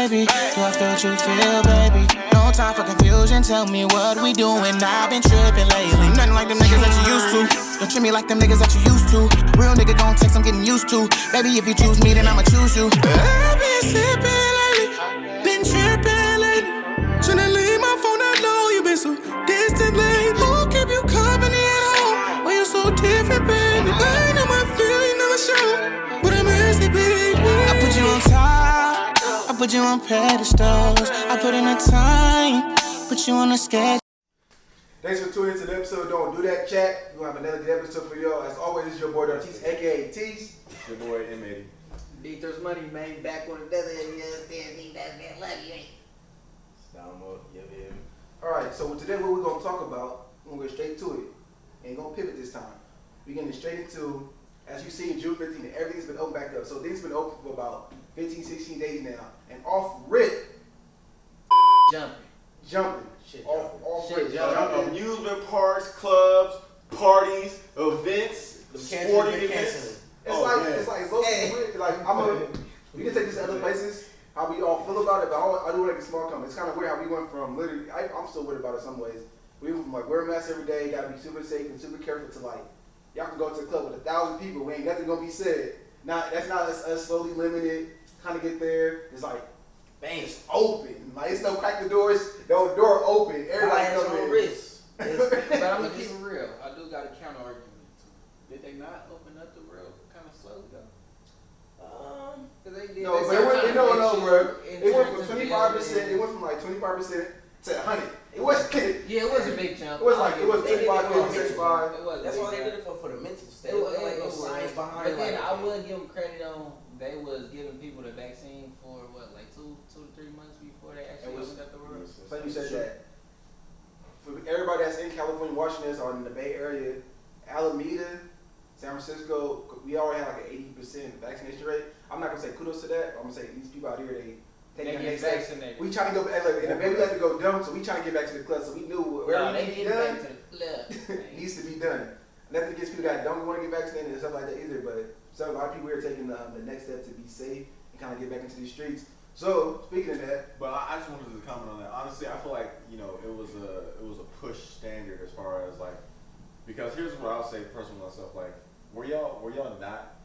baby. Do I feel what you feel, baby? No time for confusion, tell me what we doing. I've been tripping lately. Nothing like them niggas that you used to. Don't treat me like them niggas that you used to. Real nigga gon' text, I'm getting used to. Baby, if you choose me, then I'ma choose you. I've been sipping lately, been tripping lately. Shouldn't leave my phone alone, you been so distant lately. Who keep you company at home? Why you so different, baby? I know my feeling never show, but I'm mercy, baby. I put you on top, I put you on pedestals. I put in the time, put you on the schedule. Thanks for tuning into the episode of Don't Do That Chat. We're going to have another good episode for y'all. As always, this is your boy DontDoThatChat, aka Tease. It's your boy M80. Big There's Money, man. Back on another, you understand me? That man love you, ain't Alright, so today what we're going to talk about, we're going to go straight to it. Ain't going to pivot this time. We're getting straight into, as you see in June 15th, everything's been open back up. So things been open for about 15, 16 days now. And off rip. Jumping. Shit, Off Shit, rip. jumping. Amusement parks, clubs, parties, events, sporting events. It's we can take this to other places, how we all feel about it, but I do like a small comment. It's kind of weird how we went from literally, I'm still weird about it in some ways. We went from like wear a mask every day, gotta be super safe and super careful to like, y'all can go to the club with 1,000 people, we ain't nothing gonna be said. That's not us slowly limited, kind of get there. It's like, bang, it's open. Like, it's no crack the doors, no door open. Everybody has come no in. risk. But I'm gonna keep it real. I do got a counter argument to it. Did they not open up the real kind of slow though? Cause they did. No, but bro. It went from 25%. It went from like 25% to 100. It wasn't. Yeah, it was a big jump. It was 25, 65. It was. That's why they did it for the mental state. It It was wasn't like no it was- science behind But it. then like, I would give them credit on they was giving people the vaccine for what, like 2 to 3 months before they actually opened up the world. So you said that. For everybody that's in California watching this or in the Bay Area, Alameda, San Francisco, we already have like an 80% vaccination rate. I'm not gonna say kudos to that. I'm gonna say these people out here, they They taking get the next vaccinated. We trying to go. Like, in the Bay, we had to go dumb, so we trying to get back to the club. So we knew whatever No, they needs to be get done back to the left. needs to be done. Nothing against people that don't want to get vaccinated and stuff like that either. But a lot of people are taking the next step to be safe and kind of get back into these streets. So speaking of that, But I just wanted to comment on that. Honestly, I feel like it was a push standard as far as like, because here's what I'll say personally myself. Like, were y'all not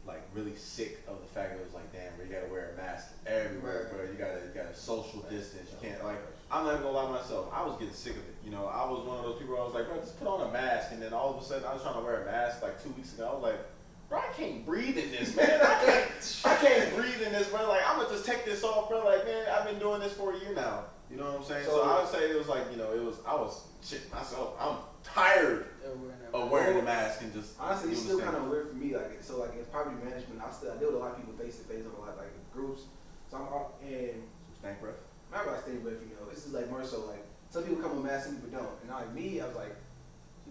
like really sick of the fact that it was like, damn, bro, you gotta wear a mask everywhere, bro. You gotta social distance. You can't, like, I'm not gonna lie myself. I was getting sick of it. I was one of those people where I was like, bro, just put on a mask. And then all of a sudden, I was trying to wear a mask like 2 weeks ago. I was like, bro, I can't breathe in this, man. I can't breathe in this, bro. Like, I'm gonna just take this off, bro. Like, man, I've been doing this for a year now. You know what I'm saying? So I would say it was like, I was shit myself. I'm tired of wearing a mask and just. honestly, it's still kind of weird for me. Like, so like in property management, I deal with a lot of people face to face on a lot like groups. So and Stank breath. not about staying with this is like more so like some people come with masks, some people don't. And like me, I was like,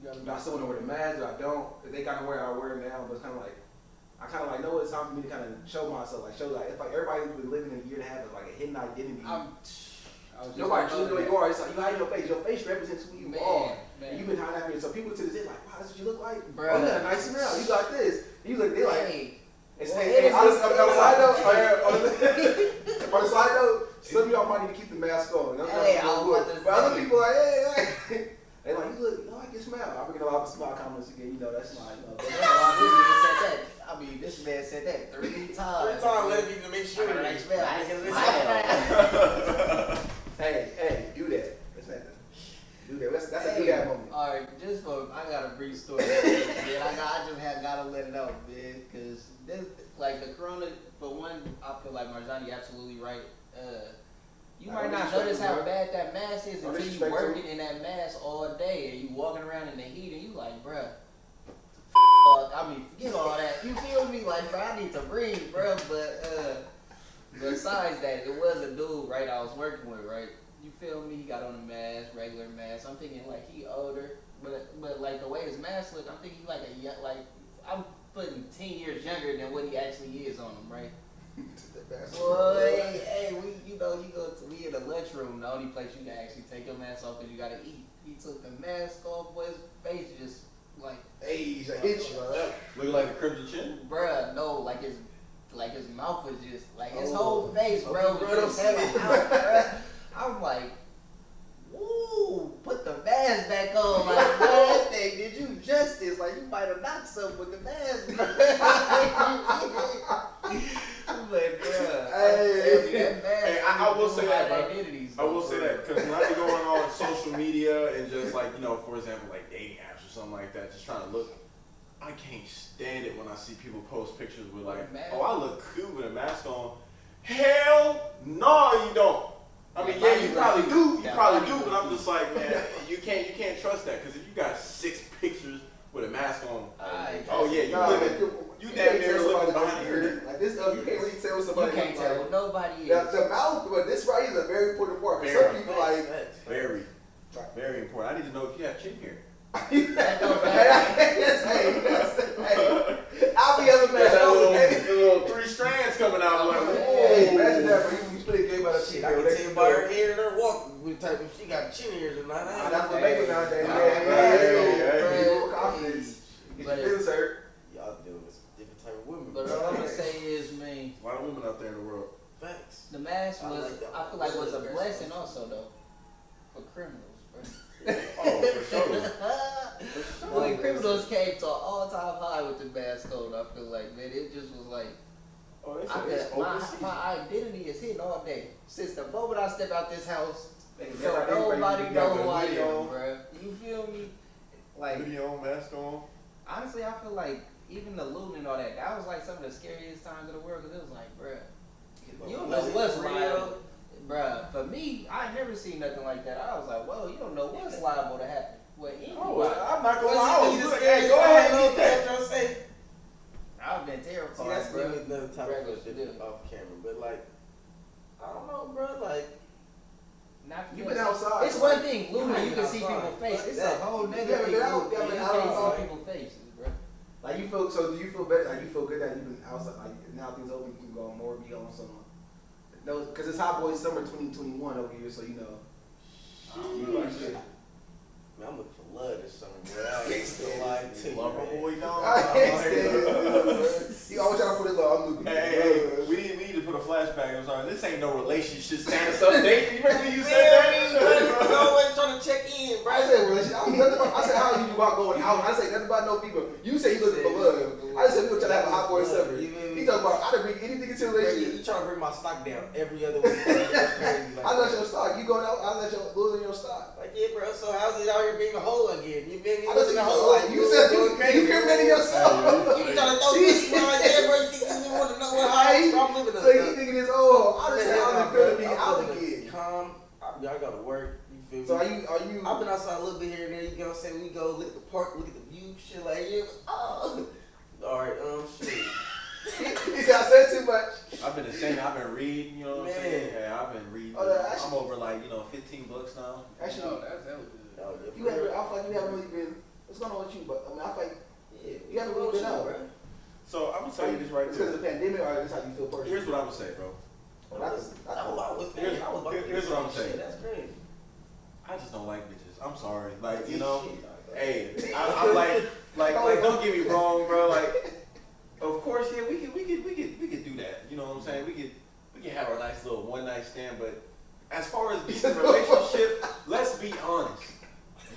do I still want to wear the mask or I don't? If they kind of wear it, I wear it now. But it's kind of like I kind of like know it's time for me to kind of show myself, like show like if like everybody's been living a year and a half of like a hidden identity. Nobody truly know who you are. It's like you hide your face. Your face represents who you are. And you've been hiding that for yourself. So people to this day like, wow, that's what you look like. Bruh. Oh, you got a nice smell. You got this. You look. They like. Hey, On the side note, some of y'all might need to keep the mask on. Hey, I was about to But other say. people like, hey. They like, you like your smell. I'm bringing a lot of smile comments again. That's my. I mean, this man said that 3 times. 3 times, let me to make sure. I got a nice smell. I can Hey, do that. That's not do that. That's a do that moment. Alright, just for I got a brief story. Man, I just gotta let it out, man, because this like the corona. For one, I feel like Marjani absolutely right. You might not notice how bad that mask is until you working in that mask all day and you walking around in the heat and you like, bruh. I mean, forget all that. You feel me? Like, bro, I need to breathe, bro. But besides that, it was a dude, right? I was working with, right? You feel me? He got on a mask, regular mask. I'm thinking like he older, but like the way his mask looked, I'm thinking he I'm putting 10 years younger than what he actually is on him, right? Boy, hey, we we in the lunchroom, the only place you can actually take your mask off because you gotta eat. He took the mask off, boy, his face just like, Hey, I hit you. Looking like a crimson chin. bruh, no, like his like his mouth was just like his whole face, bro, bro, was just don't hanging see it. out, bro. I'm like, woo, put the mask back on, like that thing did you justice, like you might have knocked something with the mask, bro. But bro, Hey, I will say that, bro. identities. I will say that because when I be going on social media and just like, you know, for example, like dating apps or something like that, just trying to look, I can't stand it when I see people post pictures with like, oh, I look cool with a mask on. Hell no, you don't. I mean, yeah, you probably do, but I'm just like, man, you can't trust that because if you got 6 pictures with a mask on, oh yeah, you damn near living behind here. Like this, you can't really tell somebody. You can't tell what nobody is. The mouth, but this right here is a very important part. Because some people like very important. I need to know if you have chin hair. That don't hey, I'll be other man. The little 3 strands coming out. Like, Hey, whoa. imagine that, bro. You play a game about a Shit, I can tell you by her hair and her walk with type if she got chin hairs or not. That's what make it nowadays. Hey. Confidence. Get your feelings hurt. Y'all dealing with some different type of women. But all I'm gonna say is, man, A lot of women out there in the world. Facts. the mask I was, like that I feel like, one. was a blessing also though, for criminals, bro. Oh, for sure. Boy, criminals came to an all-time high with the mask on. I feel like, man, it just was like, Oh, it's my identity is hidden all day. Since the moment I step out this house, Niggas so got identity nobody for you. know who got I the video. am, bro. You feel me? Like, Video mask on. honestly, I feel like even the looting and all that, that was like some of the scariest times of the world, because it was like, bruh, you don't know what's liable. Bruh, for me, I ain't never seen nothing like that. I was like, whoa, you don't know what's liable to happen. Well, anybody. I'm not gonna lie. I What's was the like, scariest hey, go ahead part and of eat that? that. Say? I've been See, terrified, that's bro. maybe another topic for a different off camera, but like, I don't know, bro. Like, You been outside. It's one thing, looting, been you can see outside. people's face. It's That- a whole you nother ever thing. been out? You You ever been can't outside? see people's faces, bro. Like you feel so? Do you feel better? Like you feel good that you've been outside? Like now things open, you can go more, be on some. No, because it's Hot Boy Summer 2021 over here, so you know. You like shit. man, I'm looking for love this summer, bro. I ain't still lying to you, Lover man. boy down. I can't stand it. You always trying to put it low. I'm looking. Hey, we need to put a flashback. I'm sorry. This ain't no relationship status update. You remember when you said that? I'm always trying to check in, bro. I said relationship. I, nothing about, I said how you about going out. I say nothing about no people. You say you looking for love. I just said we were trying to have a Hot Boy Summer. He talking about I done bring anything into a relationship. You trying to bring my stock down every other week. That's crazy. Like, I let your stock. You going out? I let your losing your stock. like, yeah, bro. So how's it out here being a hoe again? You been I losing listen a to hoe like you said you criminating yourself. You trying to throw this around there, bro? You think you want to know what I'm living So you thinking it's I just said I'm feeling being out I'm again. calm. I gotta work. You feel me? So are you? I've been outside a little bit here and there. You know what I'm saying? We go look at the park, look at the view, shit like yeah. Oh. All right, shit. He said I said too much. I've been the same. I've been reading. You know what I'm saying? Man. Yeah, I've been reading. Oh, that actually- I'm over like $15 now. Actually, that's hella good. Oh, yeah, you haven't. I feel like you haven't really been. What's going on with you? But I mean, I feel like yeah, you haven't really been out, bro. So I'm gonna tell you this right It's because of here. the pandemic, or is this how you feel personally? Here's what I'm gonna say, bro. Here's what I'm saying. That's crazy. I just don't like bitches. I'm sorry. Like, you Shit. know, hey, I'm like, don't get me wrong, bro. Like, of course, yeah, we could do that. You know what I'm saying? We can have our nice little one night stand, but as far as being in a relationship, let's be honest.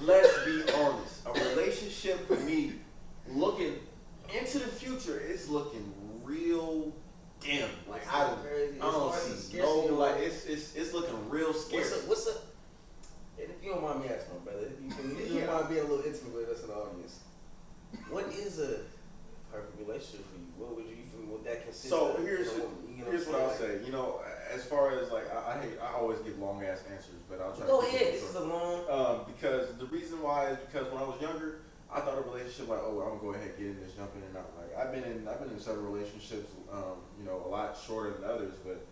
Let's be honest. A relationship for me, looking into the future, is looking real dim. Like I don't see no like it's looking real scary. What's up? And if you don't mind me asking, my brother, if you don't mind being a little intimate with us in the audience, what is a perfect relationship for you? What would you feel? What that consist So of? here's what I'll say. You know, as far as like I always give long ass answers, but I'll try. Go to keep ahead. it This short. is a long. Because the reason why is because when I was younger, I thought a relationship like, oh, I'm gonna go ahead and get in this, jump in and out. Like I've been in several relationships, you know, a lot shorter than others, but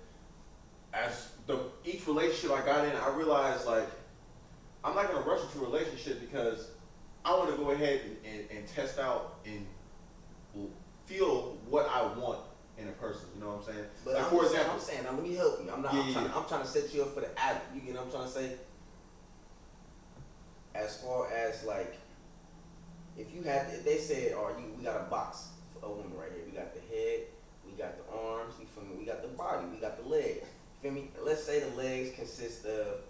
as each relationship I got in, I realized like I'm not gonna rush into a relationship because I want to go ahead and test out and feel what I want in a person. You know what I'm saying? But like, I'm saying, now let me help you. I'm trying to set you up for the act. You get what I'm trying to say? As far as like, if they said, we got a box for a woman right here. We got the head, we we got the arms, you feel me? We got the body, we got the legs. You feel me? Let's say the legs consist of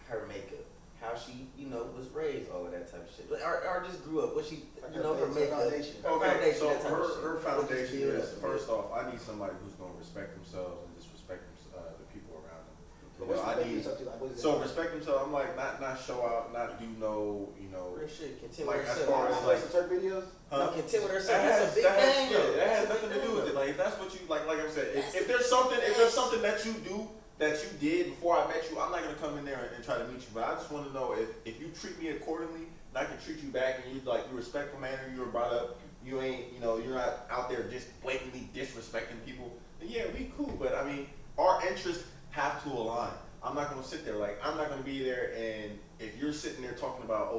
her makeup, how she, was raised, all of that type of shit. Or just grew up, what she, her makeup. Foundation. Okay, so that type of shit. her foundation Build is, up, first off, I need somebody who's going to respect themselves and disrespect the people around them. But what's I respect need, yourself to, like, what is so that? respect themselves, I'm like, not show out, not do no, Real shit, content like with as herself. far as Like like, some Turk videos? No, content with herself. that That's has, a big that has, thing. yeah, though. that has That's a nothing to big do thing, with it. though. Like if that's what you like I said, That's if there's something that you do that you did before I met you, I'm not gonna come in there and try to meet you. But I just want to know if you treat me accordingly, and I can treat you back, and you respectful manner, you were brought up, you ain't, you're not out there just blatantly disrespecting people. Then yeah, we cool. But I mean, our interests have to align. I'm not gonna sit there I'm not gonna be there, and if you're sitting there talking about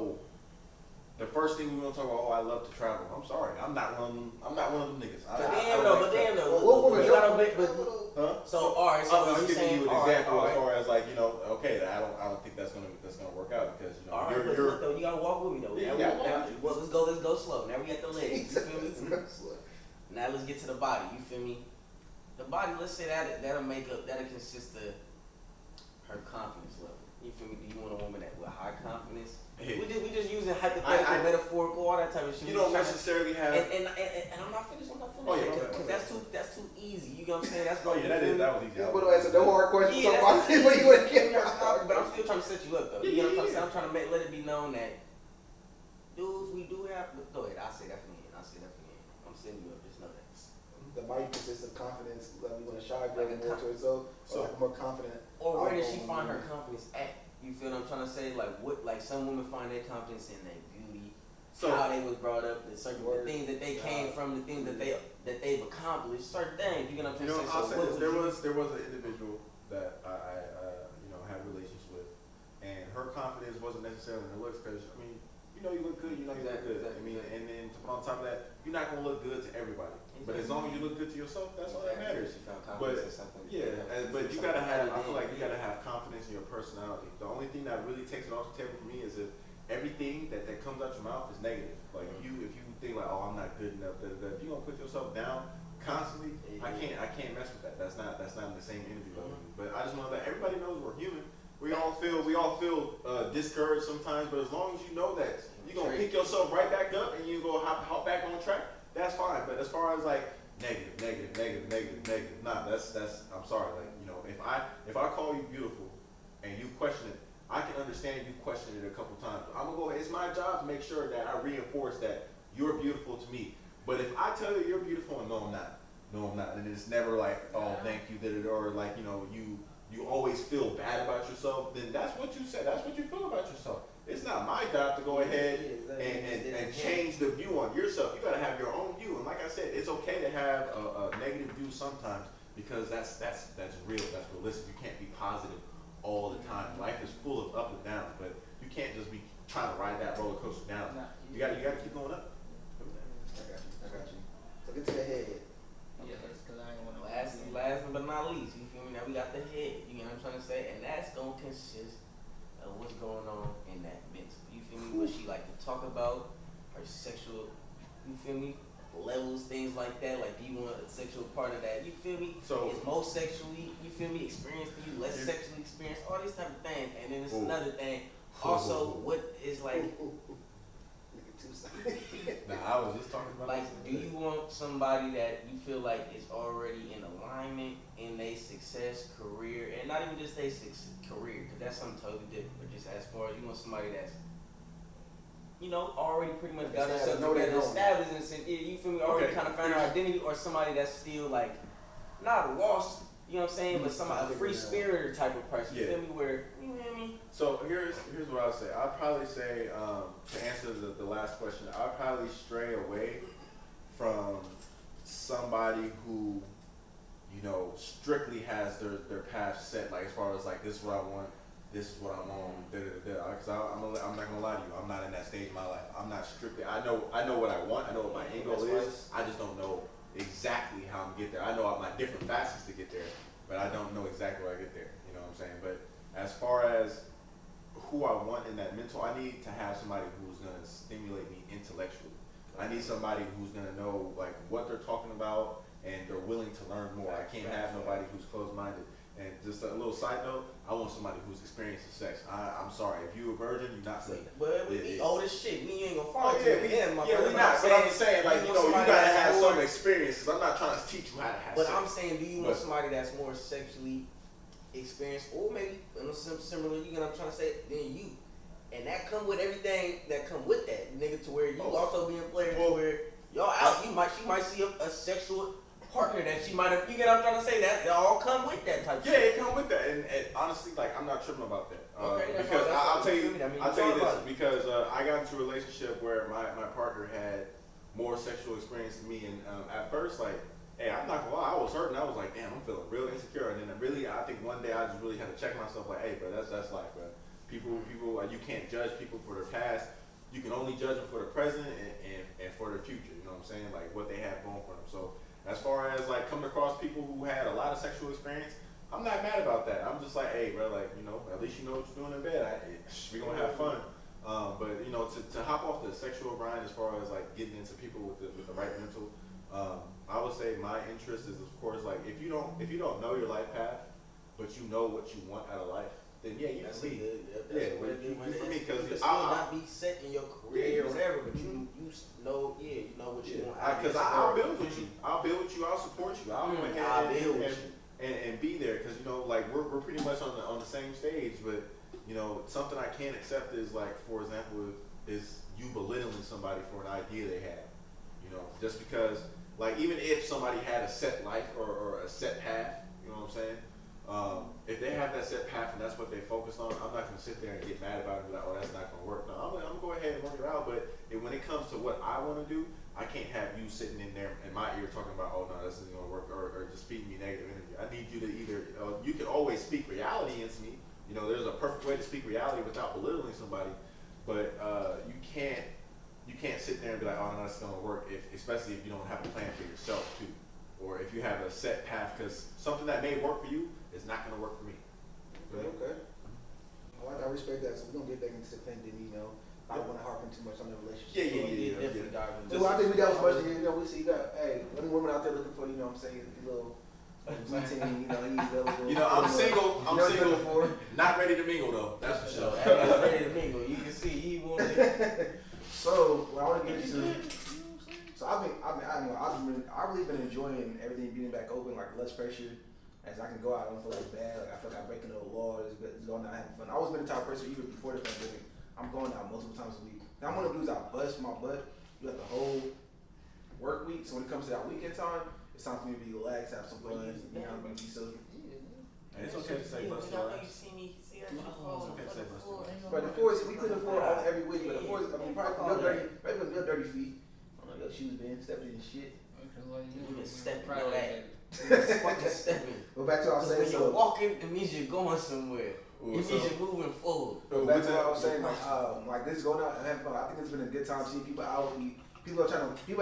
the first thing we're gonna talk about, I love to travel. I'm sorry, I'm not one of them niggas. But damn though. What woman You gotta make, Huh? so alright, so I'm are just you giving saying, you an alright, example as alright. far as okay, I don't think that's gonna work out because Alright, but you're look though, you gotta walk with me though. Yeah, Now, yeah, let's go slow. Now we at the legs, you feel me? Now let's get to the body, you feel me? The body, let's say that'll consist of her confidence level. You feel me? Do you want a woman with high confidence? Hey. We just using hypothetical, metaphorical, all that type of shit. you don't necessarily have. And I'm not finished. Oh, yeah, Because that's too easy. You know what I'm saying? That's Oh yeah, that was easy. Yeah, but don't answer no hard questions. Yeah, Talk about it, but you wouldn't get But I'm still trying to set you up though. You know what I'm saying? I'm trying to let it be known that dudes, we do have. Go ahead. I'll say that for the end. I'm setting you up. Just know that. The body consists of confidence. Like we want to shy girl Like a more to herself, so- or like a more confident. Or where does she find her confidence at? You feel what I'm trying to say? Like some women find their confidence in their beauty, So- how they was brought up, the things that they came from, the things that they've accomplished, certain things. You know what I'm trying to say? I'll say what this. would There was an individual that I had relations with, and her confidence wasn't necessarily in her looks because you look good, you look good. Exactly. And then on top of that, you're not gonna look good to everybody. But as long as you look good to yourself, that's all that matters. She found But confidence in something. but you gotta have. I feel like you gotta have confidence in your personality. The only thing that really takes it off the table for me is if everything that comes out your mouth is negative. Like if you think like, oh, I'm not good enough. If you gonna put yourself down constantly, I can't mess with that. That's not in the same energy level. But I just want to let everybody knows we're human. We all feel discouraged sometimes. But as long as you know that you're gonna pick yourself right back up and you go hop back on track, that's fine. But as far as like negative, nah, that's I'm sorry. Like if I call you beautiful and you question it, I can understand you question it a couple times. I'm gonna go ahead. It's my job to make sure that I reinforce that you're beautiful to me. But if I tell you you're beautiful and no I'm not, and it's never like, oh thank you, or like you always feel bad about yourself, then that's what you said. That's what you feel about yourself. It's not my job to go ahead and change the view on yourself. You gotta have your own view. And like I said, it's okay to have a negative view sometimes because that's real. That's realistic. You can't be positive all the time. Life is full of up and downs, but you can't just be trying to ride that roller coaster down. You gotta keep going up. I got you. So get to the head. Yeah, that's because I ain't want to. Last but not least, you feel me? Now we got the head. You know what I'm trying to say? And that's gonna consist of what's going on in that mental. You feel me? What she like to talk about, her sexual, you feel me? Levels, things like that. Like, do you want a sexual part of that? You feel me? So- it's more sexually, you feel me, experienced than you, less sexually experienced, all these type of things. And then it's another thing. Also, what is like, Nah, I was just talking about like, this. do you want somebody that you feel like is already in alignment in their success, career, and not even just their career, because that's something totally different, but just as far as you want somebody that's, already pretty much got herself together, established, and you feel me, already kind of found her identity, or somebody that's still like, not lost, you know what I'm saying, but somebody, a free spirited type of person, you feel me, where, you know what I mean? So here's what I'll say. I'd probably say, to answer the last question, I'd probably stray away from somebody who, strictly has their path set, like as far as like, this is what I want, this is what I'm on, because I'm not gonna lie to you, I'm not in that stage of my life. I'm not strictly, I know what I want, I know what my end goal is, I just don't know exactly how I'm gonna get there. I know my different facets to get there, but I don't know exactly where I get there, you know what I'm saying? But as far as who I want in that mental, I need to have somebody who's gonna stimulate me intellectually. I need somebody who's gonna know like what they're talking about, and they're willing to learn more. I can't have nobody who's closed-minded. And just a little side note, I want somebody who's experienced sex. I'm sorry, if you a virgin, you're not safe. But we old as shit. We ain't gonna fall Oh yeah, we not. But I'm just saying, like, you know, you gotta have some experiences. I'm not trying to teach you how to have sex. But I'm saying, do you want somebody that's more sexually experienced, or maybe similar, you know what I'm trying to say, than you? And that come with everything that come with that, nigga, to where you also being players to where y'all out, she might see a sexual partner that she might have, you get what I'm trying to say, that they all come with that type Yeah, shit. it come with that, and honestly, like, I'm not tripping about that. Okay, because I'll tell you this, about because I got into a relationship where my partner had more sexual experience than me, and at first, like, hey, I'm not gonna lie, I was hurting. I was like, damn, I'm feeling real insecure, and then really, I think one day I just really had to check myself, like, hey, bro, that's life, bro. People, you can't judge people for their past. You can only judge them for the present and for their future. You know what I'm saying? Like what they have going for them. So as far as like coming across people who had a lot of sexual experience, I'm not mad about that. I'm just like, hey, bro, like, you know, at least you know what you're doing in bed. We gonna have fun. But you know, to hop off the sexual grind as far as like getting into people with the right mental, I would say my interest is, of course, like if you don't know your life path, but you know what you want out of life, then yeah, you That's can lead. That's For me, because you can still not be set in your career or whatever, but you know, you know what you want. Because I'll build with you. I'll build with you. I'll support you. I'll go ahead and be there. Because you know, like we're pretty much on the same stage. But you know, something I can't accept is like, for example, is you belittling somebody for an idea they had. You know, just because, like, even if somebody had a set life or a set path, you know what I'm saying? If they have that set path and that's what they focus on, I'm not going to sit there and get mad about it and be like, oh, that's not going to work. No, I'm going to go ahead and work it out. But when it comes to what I want to do, I can't have you sitting in there in my ear talking about, oh, no, this isn't going to work, or just feeding me negative energy. I need you to either, you can always speak reality into me. You know, there's a perfect way to speak reality without belittling somebody. But you can't sit there and be like, oh, no, that's going to work, especially if you don't have a plan for yourself, too. Or if you have a set path, because something that may work for you is not going to work for me. Okay. I respect that. So we're going to get back into the thing, then, you know, I don't want to harp on too much on the relationship. Yeah. So I think we got as much, you know, we see you got, hey, any women out there looking for, you know what I'm saying, a little routine, you know, he's available. You know, I'm single, not ready to mingle, though. That's for sure. Not ready to mingle. You can see he wanted it. So, what I want to get you to, so I've really been enjoying everything being back open, like less pressure. As I can go out, I don't feel like bad. Like I feel like I'm breaking no laws, but it's going out having fun. I always been the type of person, even before the pandemic, I'm going out multiple times a week. Now I'm one of the dudes I bust my butt. You got the whole work week, so when it comes to that weekend time, it's time for me to be relaxed, have some fun. You know, be social. And it's okay to say bust your ass. But the fours, we couldn't afford all every week. But the fours, I mean, probably with your dirty feet. I don't know, your shoes been stepping in shit. You can step on that. Fucking stepping. But back to what I was saying. When you're walking, it means you're going somewhere. It means you're moving forward. Back to what I was saying, like this is going out and having fun. I think it's been a good time seeing people out. People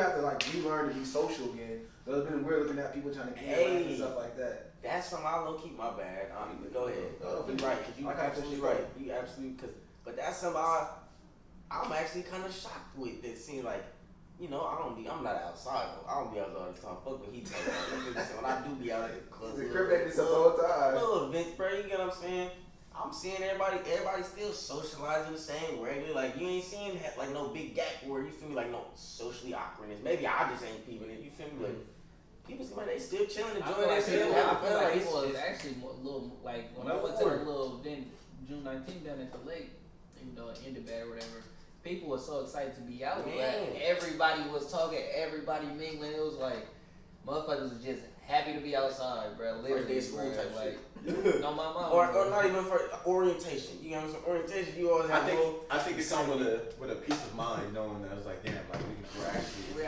have to like relearn to be social again. So it's been weird looking at people trying to get around and stuff like that. That's something I low keep my bad. Go ahead. You're right, because you're absolutely right. You absolutely, but that's something I'm actually kind of shocked with. It seems like, you know, I'm not outside though. I don't be outside all the time. Fuck what he talking about. When I do be out at the club, the crib at this all the time. Little events, bro. You get what I'm saying? I'm seeing everybody still socializing the same regular. Like you ain't seeing like no big gap where you feel me, like no socially awkwardness. Maybe I just ain't peeping it. You feel me? Like people seem like they still chilling, enjoying their shit. I feel like people is actually a little like when I went to the little event June 19th down at the lake, you know, in the bed or whatever. People were so excited to be out. Like, everybody was talking, everybody mingling. It was like motherfuckers was just happy to be outside, bro. First day school type like, shit. No, my mom. Or not even for orientation. You know, some orientation. You always have. I think it's something with a peace of mind, knowing that it's like, damn, like we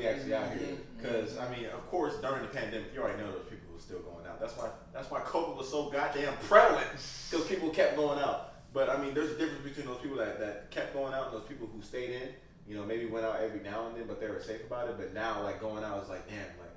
actually out here. Because I mean, of course, during the pandemic, you already know those people were still going out. That's why COVID was so goddamn prevalent, because people kept going out. But I mean, there's a difference between those people that kept going out and those people who stayed in. You know, maybe went out every now and then, but they were safe about it. But now, like going out is like, damn, like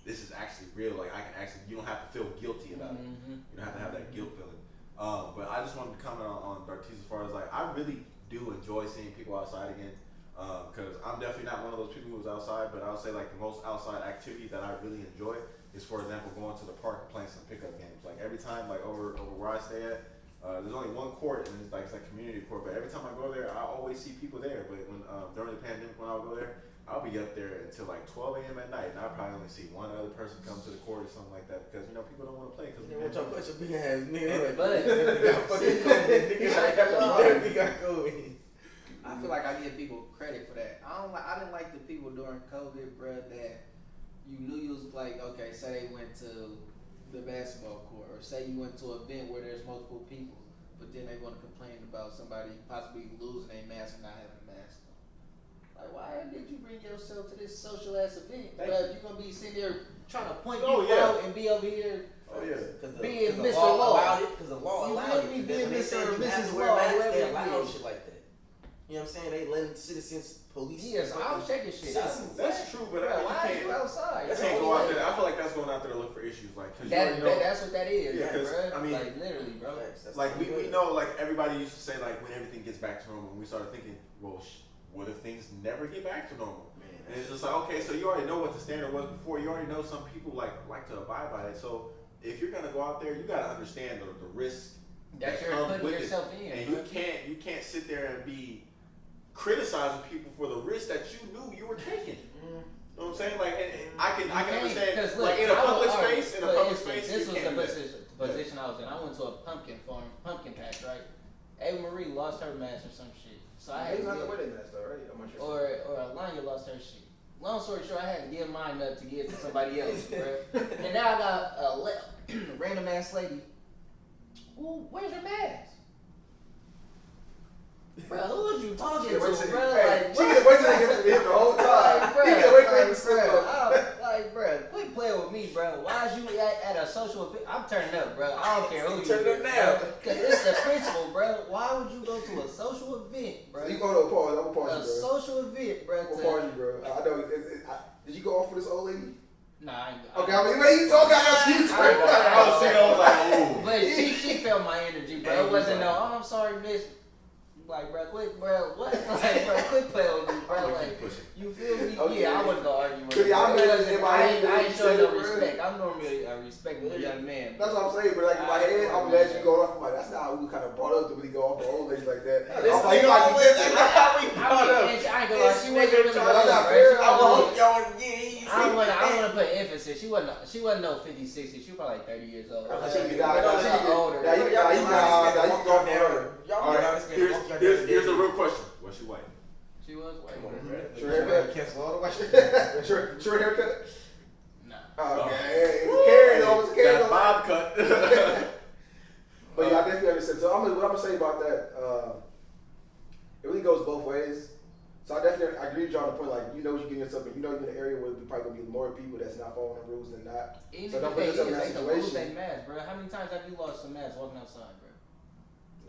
this is actually real. Like I can actually, you don't have to feel guilty about it. You don't have to have that guilt feeling. But I just wanted to comment on Dartise as far as like, I really do enjoy seeing people outside again. Because I'm definitely not one of those people who's outside, but I would say like the most outside activity that I really enjoy is, for example, going to the park and playing some pickup games. Like every time, like over where I stay at, there's only one court, and it's like community court. But every time I go there, I always see people there. But when during the pandemic, when I would go there, I'll be up there until like 12 a.m. at night, and I'll probably only see one other person come to the court or something like that, because people don't want to play. Because What y'all put your big ass nigga? But I feel like I give people credit for that. I didn't like the people during COVID, bro, that you knew you was like, okay, say they went to the basketball court, or say you went to an event where there's multiple people, but then they want to complain about somebody possibly losing a mask and not having a mask on. Like, why did you bring yourself to this social ass event? But if you're gonna be sitting there trying to point people out and be over here being Mr. Law, because the law you allowed feel me? it. Being When they said Mr. you have Mrs. to wear Law, masks, whatever they it allowed is. shit like that. You know what I'm saying? They letting citizens police. Yes, I'll check your shit. That's true, but Bro, you why can't. are you outside? You can't go out there. I feel like that's going out there to look for issues, like, cause you That, already know. that's what that is, Yeah, 'cause, bro. I mean, like literally, bro. That's Like we know, like everybody used to say, like when everything gets back to normal, and we started thinking, well, what if things never get back to normal? And it's just like, okay, so you already know what the standard was before. You already know some people like to abide by it. So if you're gonna go out there, you gotta understand the risk That you're comes putting with yourself it. in, And bro. you can't sit there and be criticizing people for the risk that you knew you were taking. You know what I'm saying? Like, and I can understand, Because like in a public space, this was you can't the do that. position I was in. I went to a pumpkin farm, pumpkin patch, right? Ava Marie lost her mask or some shit, so I had They to not the give, way they messed up, right? I'm not sure. or Alanya lost her shit. Long story short, I had to give mine up to give to somebody else, bro. And now I got a random ass lady. Ooh, where's your mask? Bro, who was you talking to, bro? She Like, can wait till they get to him the whole time. like, bro, He can wait till like, he gets to like, bro, quit playing with me, bro. Why is you at a social event? I'm turning up, bro. I don't care who you Turn is, up now. Cause it's the principle, bro. Why would you go to a social event, bro? So you go to a pause. I'm gonna A pause you, bro. social event, bro. I'm gonna pause you, bro. I know. Did you go off for this old lady? Nah, I ain't. Okay, I mean, when you talk, I know she's I ain't gonna- I was saying, I was like, ooh. But she felt my energy, bro. It wasn't no, oh, I'm sorry, miss. Like, bro, quit, bro, what? Like, bro, quit playing with me, bro. I'm gonna Like, keep pushing. you feel me? Okay. Yeah, I wasn't gonna argue with Cause you. yeah, I It mean, wasn't- in my head, I ain't you showing said no it, bro. respect. I'm normally a respectful young man. That's what I'm saying, but like in my head, I'm glad you going off. I'm like, that's not how we kind of brought up to really go off the old lady like that. I'm This like, nigga you always, like, that's how we I brought up. ain't gonna lie, she wasn't really trying to- good, That's not bro. fair. She I wasn't- hope y'all yeah, I don't want to put emphasis. She wasn't no 50, 60. She was probably like 30 years old. Nah, She you was Y'all older. you go for her. All right, here's a real question. Was she white? She was white. Come on, bro. Short haircut. Cancel all the white shit. Short haircut. Nah. Okay, carry on, carry That on. bob cut. But yeah, I definitely understand. So what I'm gonna say about that, it really goes both ways. So I definitely agree with you on the point, like, you know what you're getting yourself in. You know you're in an area where there's probably gonna be more people that's not following the rules than not. Even So don't if put they yourself in is, that they can lose situation. their mask, bro. How many times have you lost some mask walking outside, bro?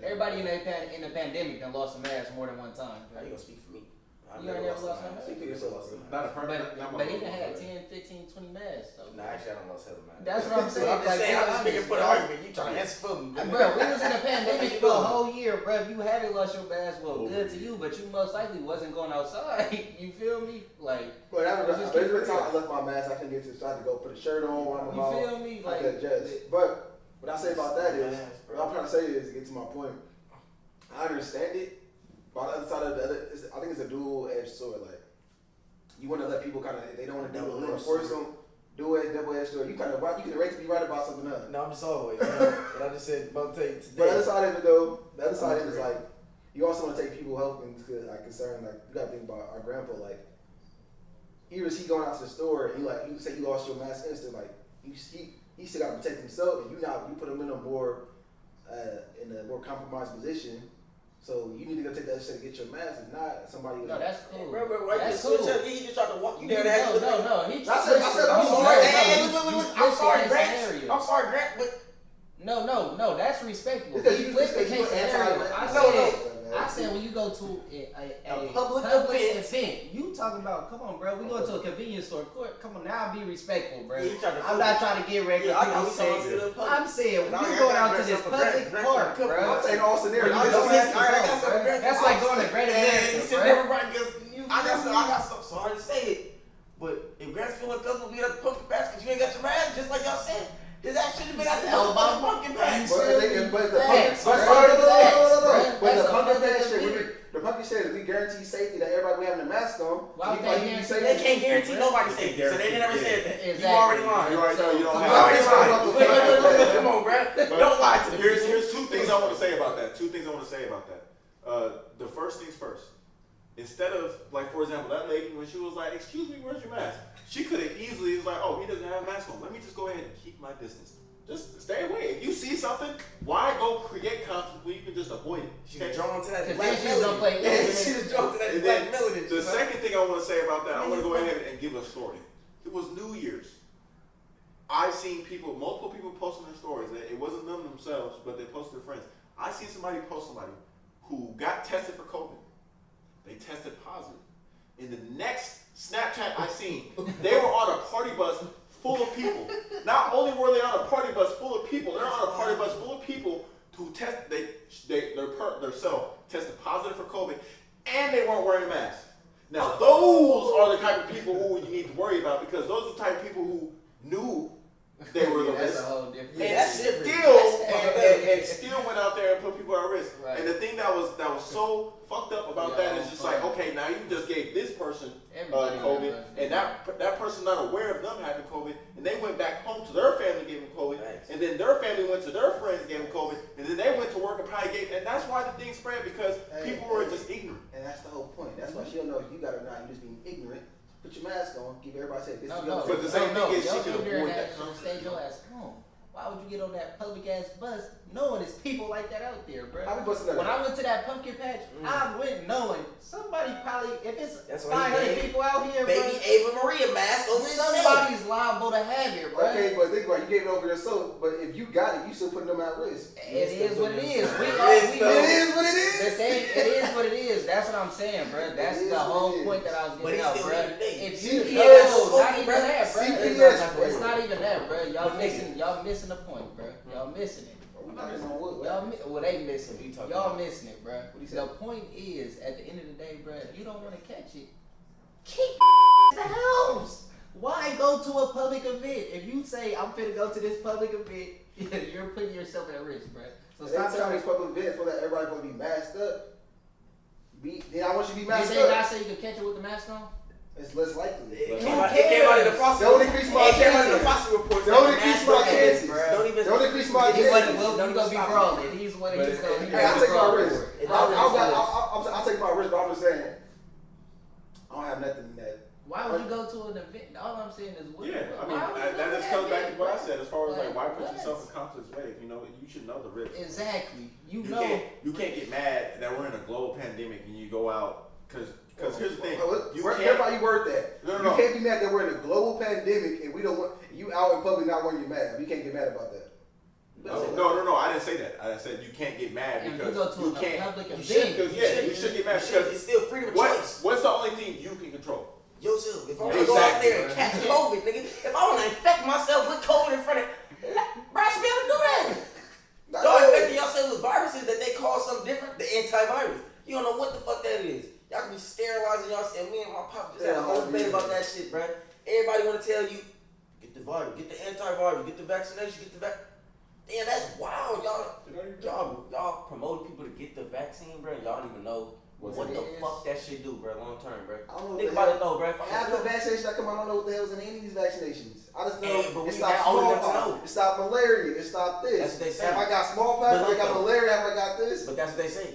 Everybody in the pandemic done lost some mask more than one time, Now bro. you gonna speak for me. You ain't never lost no mask? Speak for yourself. Not a permanent. But he done had 10, 15, 20 masks, though. Nah, actually, I don't lost hell of man. That's what I'm saying. I'm just saying, I'm just be speaking for the honest, argument. You trying to answer for me. bro, we was in a pandemic for a whole year, bro. If you haven't lost your mask, well, good to you, but you most likely wasn't going outside. You feel me? Like, But Let's just there's keep been it time I real. left my mask. I couldn't get to the side to go put a shirt on while I'm you out. feel me? I Like, could adjust. But what I say about that is, what I'm trying to say is, to get to my point, I understand it, but on the other side of I think it's a dual-edged sword. Like, you want to let people kind of, if they don't want to do it, enforce them, do it, double-edged sword. You can rate to be right about something else. No, I'm just always. What I just said about today. But the other side of it though, the other side of it is like, you also want to take people health into like concern. Like, you got to think about our grandpa. Like, here is he going out to the store and you say you lost your mask instant. Like, he still got to protect himself, and you put him in a more compromised position. So you need to go take that shit to get your mask. If not, somebody. no, that's cool. Bro, why you That's just switch cool. up? He just tried to walk you No, down that. no. He I said, I'm you- sorry. no, Hey, you- look, you I'm sorry, flipped the Grant. scenario. I'm sorry, Grant, but No, that's respectable. Because He you flipped the because you case anti- scenario. No. I said when you go to a public event, you talking about, come on, bro, we going to a convenience store. Come on, now be respectful, bro. Yeah, he tried to I'm not trying to get regular Yeah, I people thought he sick. told us to the I'm saying, No, when I you going got out to dressed this up for public Grant park, for a couple bro. I'm saying all scenarios. When I you just go asked to you, the I got some bro, Grant that's for like Grant. going to Great And America, he said bro. never right because You I got feel got so sorry to say it, but if Grant's feeling comfortable being at the pumpkin patch because you ain't got your mask, just like y'all said, his ass should have been at the motherfucking pumpkin patch. But the pumpkin patch shit, the pumpkin shit, we guarantee safety that everybody be having a mask on. Why would they guarantee? They can't guarantee nobody's safety, so they never said that. Exactly. You already lied. You already know you don't You have already it. lied. Come on, bro. Don't lie to me. Here's two things I want to say about that. The first things first. Instead of, like, for example, that lady, when she was like, excuse me, where's your mask? She could have easily was like, oh, he doesn't have a mask on. Let me just go ahead and keep my distance. Just stay away. If you see something, why go create conflict when you can just avoid it? She was drawn to that Because black then she's gonna play melody. Illinois. She was drawn to that And black then melody. the second thing I want to say about that, I want to go ahead and give a story. It was New Year's. I've seen multiple people posting their stories. It wasn't them themselves, but they posted their friends. I seen somebody post somebody who got tested for COVID. They tested positive. In the next Snapchat I seen, they were on a party bus full of people. Not only were they on a party bus full of people, they're on a party bus full of people who themselves tested positive for COVID, and they weren't wearing masks. Now those are the type of people who you need to worry about, because those are the type of people who knew they were the That's risk. a whole different. Yeah, that's different. And still went out there and put people at risk. Right. And the thing that was so fucked up about that is just like, okay, now you just gave this person COVID, and that person not aware of them having COVID, and they went back home to their family, gave them COVID, and then their family went to their friends, gave them COVID, and then they went to work and probably gave, and that's why the thing spread, because people were just ignorant. And that's the whole point. That's why she don't know if you got it or not. You just being ignorant. Put your mask on. Keep everybody safe. But the same thing is she could avoid that. Stay your ass home. Why would you get on that public ass bus knowing there's people like that out there, bro? I be busting that. When I went to that pumpkin patch, I went knowing somebody probably, if it's That's why he 500 people out here, Baby bro, Ava Maria mask over his face. somebody's liable to have it, bro. Okay, but think about it. You gave it over yourself, but if you got it, you still putting them at risk. It is what it is. It is what it is. The thing, it is what it is. That's what I'm saying, bro. That's It is the whole what it is. point that I was But getting he's out, still bro. here today. If you CPS, not even that, bro. CPS, It's not even that, bro. Y'all What missing the point, bro. Y'all missing it. We talking on wood. Well, they missing What you it. talking Y'all about? missing it, bro. What he The said? point is, at the end of the day, bro, if you don't want to catch it, keep the house. Why go to a public event? If you say I'm finna go to this public event, you're putting yourself at risk, bro. So Every stop time trying these public events for that everybody supposed to be masked up. Then I want you to be Did masked they not up. say you could catch it with the mask on? It's less likely. It Who came out in the process. Don't increase my It came out in the chances. process report. Don't increase my chances. Don't even. Don't increase my He chances. wasn't, well, Don't you gonna be stop. brawling. He's what he's gonna. Hey, I'll take my risk. It I'll take my risk, but I'm just saying, I don't have nothing that. Why would you go to an event? All I'm saying is, what, Yeah, I why would you mean, go that to just comes back to what I event, said, as far as like, why put what? yourself in conflict's way? You know, you should know the risk. Exactly. You You know. can't get mad that we're in a global pandemic and you go out, because here's the thing. You You careful how can't. you word that. No. You can't be mad that we're in a global pandemic and we don't want you out in public not wearing your mask. You can't get mad about that. No. I didn't say that. I said you can't get mad And because you go to you a can't. public You event. should, Because you should get mad because It's still freedom of choice. what's the only thing you can control? Yourself. If I want to go out Exactly, there and catch COVID, nigga, if I want to infect myself with COVID in front of, bro, I should be able to do that. Y'all infecting yourself with viruses that they call something different, the antivirus. You don't know what the fuck that is. Y'all can be sterilizing yourself. Me and my pop just had a whole debate about that shit, bro. Everybody want to tell you, get the virus, get the antivirus, get the vaccination, get the Damn, that's wild, y'all promoting people to get the vaccine, bro. Y'all don't even know what the fuck that shit do, bro, long term, bro. I don't know Think what about it though, bro. After the vaccination that come out, I don't know what the hell's in any of these vaccinations. I just know Hey, but it we stopped got old enough to smallpox, know. it stopped malaria, it stopped this. That's what they say. Have I got smallpox? But Have I look got though. malaria? Have I got this? But that's what they say.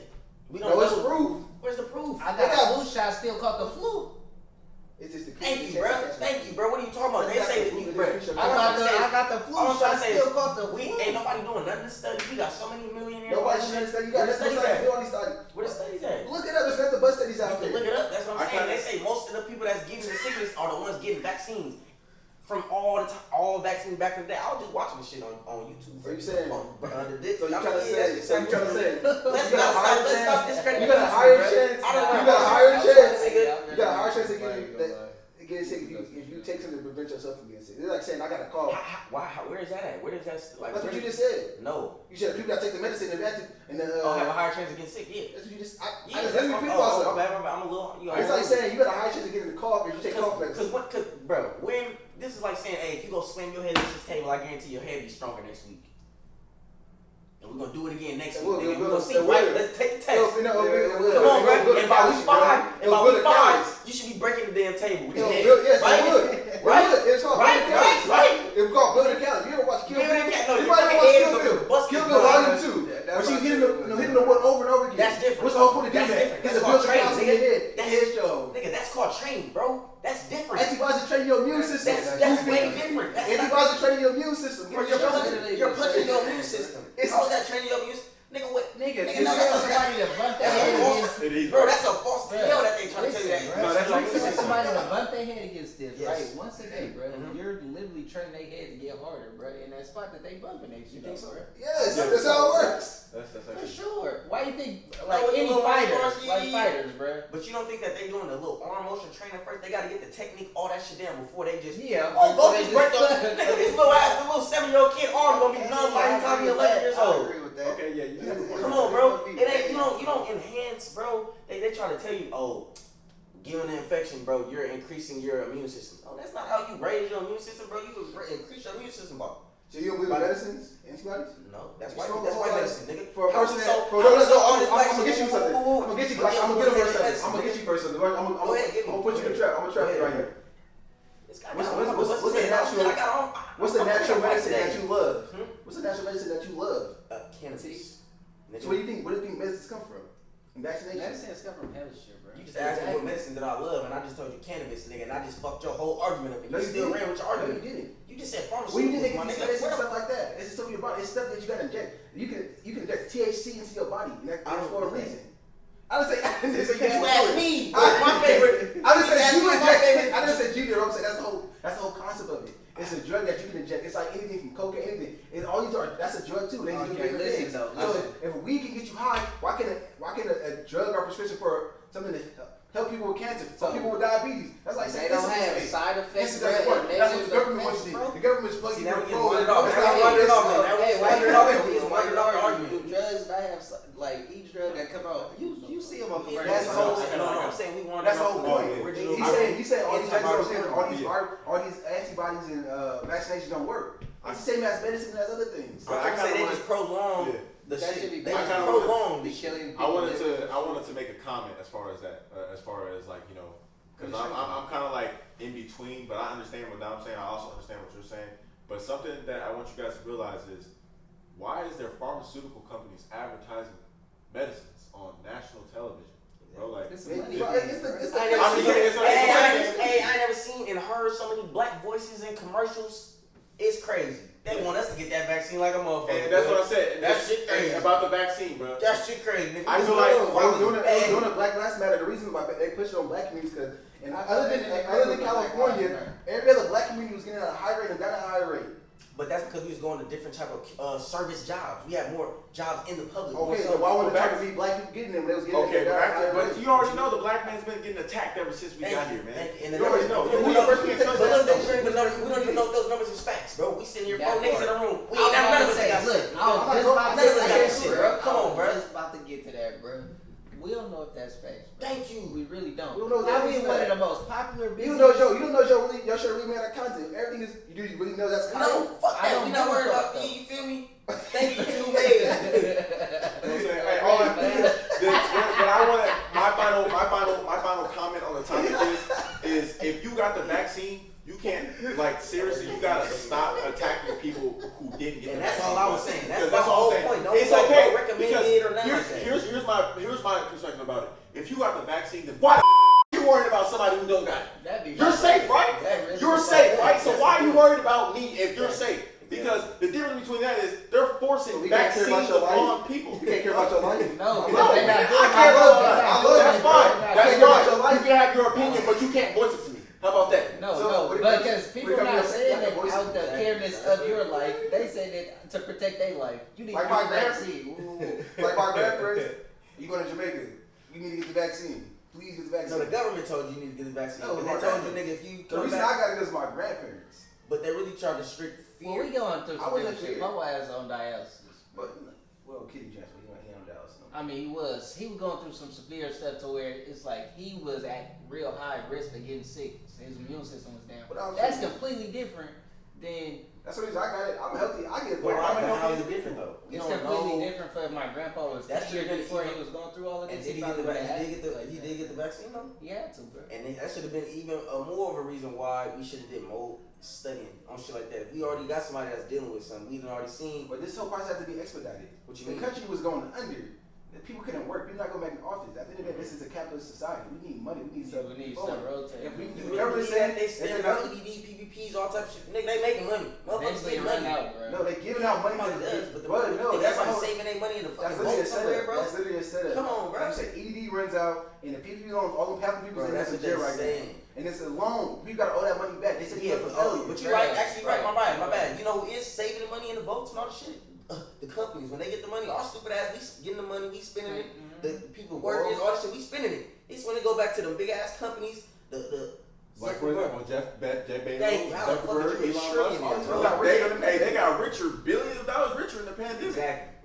We don't No, it's know. proof. Where's the proof? I They got got- a flu shot, still caught the flu. It's just the Thank you, bro. Thank you, bro. What are you talking about? They say that you, bro. I got the flu All I'm shot, trying to say still is, caught the we flu. ain't nobody doing nothing to study. We got so many millionaires. Nobody all should this understand. You shit. got Where the to studies study. at? Do all these studies. Where the studies at? Look it up. There's nothing but studies You out can there. look it up. That's what I'm I saying. kinda- They say most of the people that's getting the sickness are the ones getting vaccines. From all vaccines back in the day. I was just watching this shit on YouTube. So you saying- So you trying to say? So you trying to say? Let's You got a higher let's stop chance. discrediting You got a YouTube, higher bro. chance. I don't You know. got a higher chance. Nigga, You got a higher chance to get getting sick if you take something to prevent yourself from getting sick. It's like saying I got a cough. Where is that at? Where does that like? That's what you just said. No. You said people that take the medicine and have a higher chance of getting sick. Yeah. That's what you just. That's that's what people also. I'm a little. It's like saying you got a high chance of getting the cough if you take cough medicine. Cause bro, when this is like saying, hey, if you go slam your head against this table, I guarantee your head be stronger next week. And we're gonna do it again next week. We're gonna see. Right? Let's take the test. Come on, bro. And by week 5, you should be breaking the damn table with your head. Yes, right? Right? It's called Right? It's called Building Calories. You ever watch Kill Bill? No, You might watch Kill Bill. Kill Bill Volume 2. But you hitting the wood over and over again. That's different. What's the whole point of doing that? That's called training, nigga. Nigga, that's called training, bro. That's different. Antibodies are training your immune system. That's way different. Antibodies are training your immune system. You're punching your immune system. How is that training your immune system? Nigga, what? Nigga, no, that's somebody to bump their head against. Bro, that's a false tale that they trying to tell you that. No, that's like racist. somebody to bump their head against this, Yes. right? Once a day, bro. Mhm. You're literally training their head to get harder, bro. In that spot that they bumping they shit, think so? bro. Yes, that's how it works. That's For actually. sure. Why you think with like the any little fighters, martial arts, like yeah. fighters, bro? But you don't think that they doing the little arm motion training first? They gotta get the technique, all that shit down before they just. Yeah. Oh, before fuck they this break just- up. Nigga, this little ass, the little 7-year-old kid arm gonna be numb by the time he's 11 years old. Okay, yeah, you have a point. Come on, bro. It ain't you don't enhance, bro. They try to tell you, oh, given an infection, bro, you're increasing your immune system. Oh, that's not how you raise your immune system, bro. You increase your immune system, bro. So you don't believe in medicines, antibodies? No, that's That's white medicine, nigga. For a person that, So- I'm so- gonna get you something. I'm gonna get you first something. I'm gonna get you first something. I'm Go ahead, get me. gonna put you in a trap. I'm gonna trap you right here. What's the natural medicine that you love? What's the natural medicine that you love? Cannabis. So what do you think? Where do you think medicines come from? Vaccination. Medicines come from hell shit, bro. You just asked me what medicine that I love, and I just told you cannabis, nigga, and I just fucked your whole argument up, and you still ran with your No, you argument. didn't. You just said pharmaceuticals. Well, you didn't my get nigga. medicine and stuff like that. It's stuff in your body. It's stuff that you gotta inject. You can inject THC into your body. That's for a reason. I didn't say You asked me. my favorite. I didn't say asked you me my inject. favorite. I didn't say you did. I'm saying that's the whole concept of it. It's a drug that you can inject. It's like anything from cocaine, anything. It's all these are. That's a drug too. They do Okay, different listen things. though, So listen. if weed can get you high, why can a drug or prescription for something to help people with cancer, some people with diabetes? That's like They saying don't have this side effects, is bro. doesn't work. That's what the Negative government wants to do. effects, bro. The government's plugging See, you now we with getting gold. wandered off. That's Now how we you wandered off, understand. man. Now we Hey, wandered why off. you We wandered off the argument. do drugs that have like each drug that come out? You see them on commercials. That's the whole- No, I'm saying we wandered That's the off whole from point. the original. He's saying all these Antibiotics. all these antibodies and vaccinations don't work. It's the same as medicine and as other things. I'm trying to say they just prolong the That should shit. be They bad. just prolong the Be shit. killing I wanted people. to make a comment as far as that, as far as like, you know, because I'm kind of like in between, but I understand what I'm saying. I also understand what you're saying. But something that I want you guys to realize is, why is there pharmaceutical companies advertising medicines on national television? Bro, like, It's It's money. the- it's the- Hey, I never seen and heard so many black voices in commercials. It's crazy. They want us to get that vaccine like a motherfucker. and that's what I said. That shit crazy. About the vaccine, bro. That shit crazy, nigga. I feel like Why was doing it Black Lives Matter. The reason why they pushed it on black communities because other than California, every other black community was getting at a high rate and got a high rate. But that's because we was going to different type of service jobs. We had more jobs in the public. more Okay, so. so why would the try to be black people getting them? They was getting Okay, them. but you already know the black man's been getting attacked ever since we got here, man. And You already know. We Who don't the first people to take even know if those numbers is facts, bro. We sitting here, That 4 niggas in part. the room. We I ain't was none about of to us say, got look, sick. I was just about to None of us say got that shit, shit, bro. Come on, I bro. was just about to get to that, bro. We don't know if that's facts, bro. Thank you. We really don't. We don't know if How that we is in one of fact. the most popular You business? know Joe really your show really made out of content. Everything is you really know that's No, content. fuck I that. don't We not give a worried fuck, about though. you. You feel me? Thank you, too, man. You know what I'm saying? Hey, all I, what I want to, my final comment on the topic is if you got the vaccine, you can't, like, seriously, you gotta stop attacking people who didn't get And the that's vaccine. all I was saying. That's Because my what I'm whole saying. point. Don't It's talk okay about recommended because or nothing like that. here's my perspective about it. If you got the vaccine, then why the you worried about somebody who don't got it? That'd be You're right. safe, right? That really You're is safe, right. right? So That's why are the you point. worried about me if you're safe? Because the difference between that is they're forcing So we can't care about vaccines your upon life? people. You can't care about your life. No, No, they're not I doing care that. about They're that. not doing That's that. fine. They're not That's care about fine. your life. You can have your opinion, but you can't voice it to me. How about that? No, So, no, what do you- because people what do you not think saying about that voice? out the careness of your life. They say that to protect their life. You need Like to my get the grandpa- vaccine. Ooh. Like my grandparents, you go to Jamaica, you need to get the vaccine. please get the vaccine. No, the government told you need to get the vaccine. No, and my they told you, grandparents. nigga, if you The come reason back, I got it is my grandparents. but they really tried to strict Well, fear. we going through I some wasn't different shit. feared. My wife's on dialysis. But well, kidney transplant. He on Dallas. So. I mean, he was going through some severe stuff to where it's like he was at real high risk of getting sick. So his immune system was down. But I'm That's saying- completely different than. That's the reason I got it. I'm healthy. I get. But I'm how healthy. is it different though? We It's don't completely know. different for my grandpa was That 10 years should've been before even- he was going through all of this. And did he get probably the would've vaccine? had He it did like he that. did get the vaccine though? He had to, bro. And that should have been even more of a reason why we should have did more studying on shit like that. If we already got somebody that's dealing with something, we've already seen. But this whole process had to be expedited. What you The mean? country was going under. The people couldn't work. People not going back in office. At the end of the day, this is a capitalist society. We need money. We need Yeah, stuff. we need forward. some rotate. If we, You the really government believe said that they spending they're on not- EDD, PPPs, all type of shit. Nigga, they making money. Motherfuckers Eventually getting run money. out, bro. No, they giving out money. Probably does, but the no, nigga, that's everybody how- saving their money in the That's fucking literally a vault somewhere, setup. bro. That's literally a setup. Come on, bro. Like you said, EDD runs out, and the PPP loans, all them half the people Bro, in that's what jail they're right saying. now. And it's a loan. We gotta owe that money back. They said Yeah, you but, have to failure. but you're right. Right, Actually, right. right. My bad. You know who is saving the money in the votes and all the shit? The companies. When they get the money, our stupid ass, we getting the money, we spending it. The people working, all the shit, we spending it. It's when they go back to them big ass companies. Like for example, Jeff Bezos, Hey, how the fuck Zuckerberg, you a Elon Musk, trillionaire, all these bro? people got richer. They got richer, billions of dollars richer in the pandemic.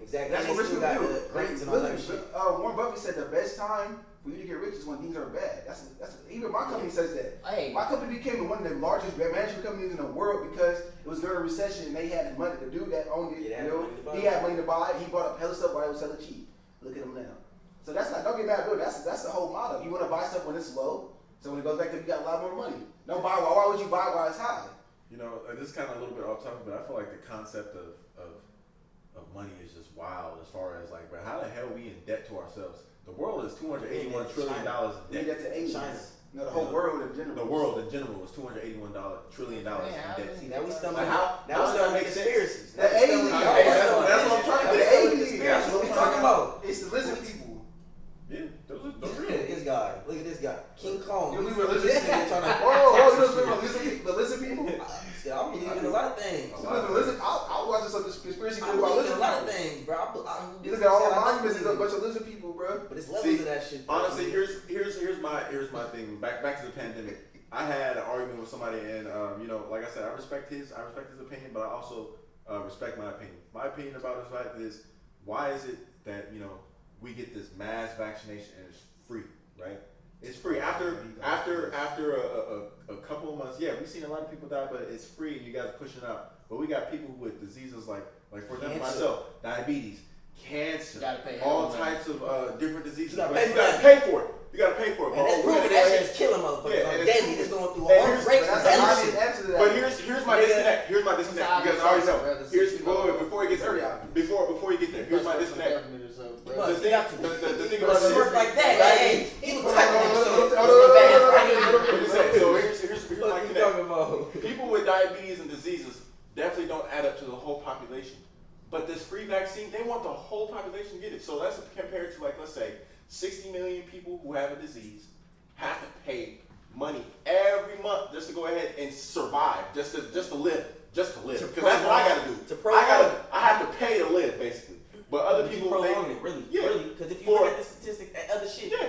Exactly. That's what And they rich still people got do. the grants and all that shit. Warren Buffett said the best time for you to get rich is when things are bad. That's even my company says that. Hey. My company became one of the largest management companies in the world because it was during a recession and they had the money. The dude that owned it, Yeah, they had money to buy he it. had money to buy it. He bought up hella stuff while it was selling cheap. Look at him now. So that's not. Don't get mad, Bill. That's the whole model. You want to buy stuff when it's low. So when it goes back up, you got a lot more money. Don't buy. Why would you buy while it's high? You know, this is kind of a little bit off topic, but I feel like the concept of money is just wild as far as like, but how the hell are we in debt to ourselves? The world is $281 trillion We in need debt. that to Asians. China. No, the whole world in general. The world in general was $281 trillion in Yeah, debt. See, now we stumbling. Like how Now we does that stumbling make sense? conspiracies. The 80s. That's what I'm trying to The get. 80s. That's what we talking about. It's the lizard people. Yeah, those Look are at real. this guy. Look at this guy. King Kong. You believe in This lizard nigga people? trying to. The lizard people? I believe in a lot of things. A You lot believe in lizard? I was watching some conspiracy I theory about believe in lizard a lot of people. things, bro. You look at all the monuments, there's a bunch of lizard people, bro. But it's levels See, of that shit. bro. Honestly, here's my thing. Back to the pandemic. I had an argument with somebody, and you know, like I said, I respect his opinion, but I also respect my opinion. My opinion about this fact is, why is it that we get this mass vaccination and it's free, right? It's free after a couple of months. Yeah, we've seen a lot of people die, but it's free, and you guys are pushing it out. But we got people with diseases like for example Cancer. myself, diabetes, cancer, You gotta pay all hell types of different diseases. You gotta But pay you for gotta that. pay for it. You gotta pay for it. And that's But we're proven gonna that go shit's killing motherfuckers. Yeah, on and it's daily. proven. It's going through And all here's- breaks But and that's the hella honest shit. answer to that. But here's my Nigga, disconnect. Here's my disconnect it's because I already know. obvious, Here's brother. before it gets Very there. obvious. Before you get there. Here's my disconnect. You The must. thing, You got to. the thing But about a smirk this. like that, hey, he was typing that shit. I'm just saying, so here's my What you connect. talking about? People with diabetes and diseases definitely don't add up to the whole population. But this free vaccine, they want the whole population to get it. So that's compared to, like, let's say 60 million people who have a disease have to pay money every month just to go ahead and survive, just to live, because that's what I gotta do. To prolong. I have to pay to live, basically. But other people, prolong it, really, yeah, really, because if you For- look at the statistic, that other shit. yeah,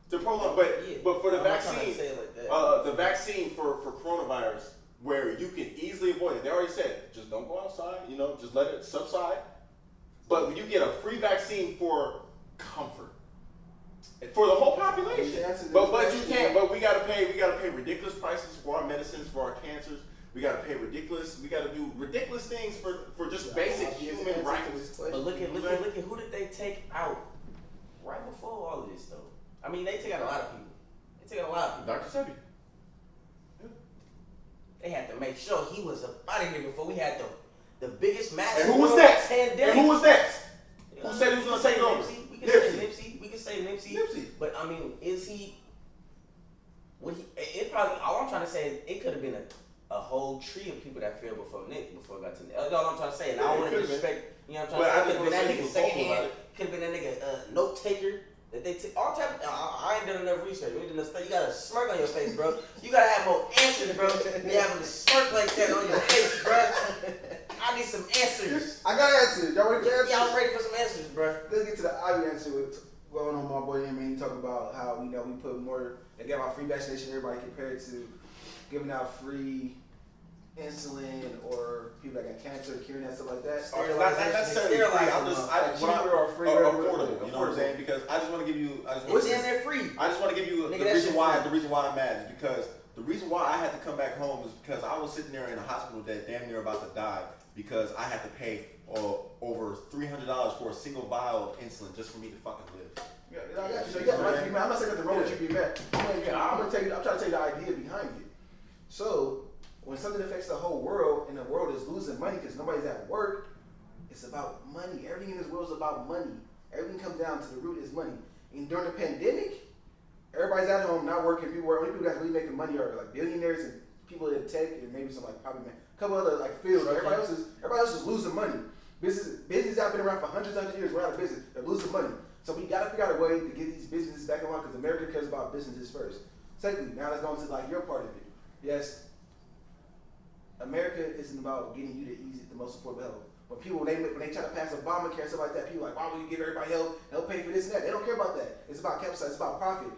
to prolong. Yeah. But for the I'm not trying to vaccine, say it like that. the vaccine for coronavirus, where you can easily avoid it. They already said, just don't go outside, just let it subside. But when you get a free vaccine for comfort, for the whole population. But you can't. But we gotta pay ridiculous prices for our medicines, for our cancers. We gotta pay ridiculous. We gotta do ridiculous things for just basic human rights. But look at who did they take out right before all of this though. I mean, they took out a lot of people. They took out a lot of people. Dr. Sebi. They had to make sure he was up out of here before we had the biggest mass. And who was next? Pandemic. And who was next? Who said he was gonna take over? Nipsey. We can say Nipsey. We can say Nipsey. But I mean, is he? Would he? It probably. All I'm trying to say is it could have been a whole tree of people that failed before Nick before it got to Nick. That's all I'm trying to say. And I don't want to disrespect. You know what I'm But I trying to say? Could have been that just nigga wanna say second he was vocal hand. Could have been that nigga note taker. That they took all type. I ain't done enough research. We done enough stuff. You got a smirk on your face, bro. You gotta have more answers, bro. You having a smirk like that on your face, bro. I need some answers. I got answers. Y'all ready for answers? Y'all ready for some answers, bro? Let's get to the obvious answer with going on, my boy, man, he talk about how we put more. They give out free vaccination. Everybody compared to giving out free insulin or people that got cancer, curing that stuff like that. Not necessarily free. Free, affordable. You know what I'm saying? Because I just want to give you. It's damn near free. I just want to give you the reason why I'm mad is because the reason why I had to come back home is because I was sitting there in a hospital that damn near about to die because I had to pay over $300 for a single vial of insulin just for me to fucking live. I'm not saying nothing wrong with you being mad. I'm trying to tell you the idea behind it. So when something affects the whole world and the world is losing money because nobody's at work, it's about money. Everything in this world is about money. Everything comes down to the root is money. And during the pandemic, everybody's at home not working. Only people that's really making money are like billionaires and people in tech and maybe some like probably a couple other like fields. Everybody else is losing money. Business have been around for hundreds of years. We're out of business. They're losing money. So we got to figure out a way to get these businesses back on because America cares about businesses first. Secondly, now let's go into like your part of it. Yes, America isn't about getting you the most affordable health. When they try to pass Obamacare and stuff like that, people are like, why would you give everybody help pay for this and that? They don't care about that. It's about capital. It's about profit.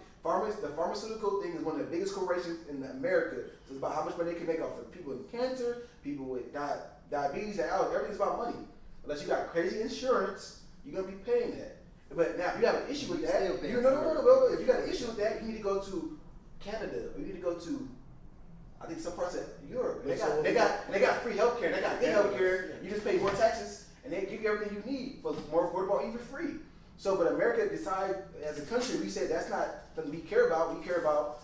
The pharmaceutical thing is one of the biggest corporations in America. So it's about how much money they can make off of people with cancer, people with diabetes, and everything's about money. Unless you got crazy insurance, you're gonna be paying that. But now, if you have an issue with that, if you got an issue with that, you need to go to Canada. Or you need to go to, I think, some parts of Europe. They got free healthcare. They got good healthcare. You just pay more taxes, and they give you everything you need for more affordable, even free. So, but America decide as a country, we say that's not something we care about. We care about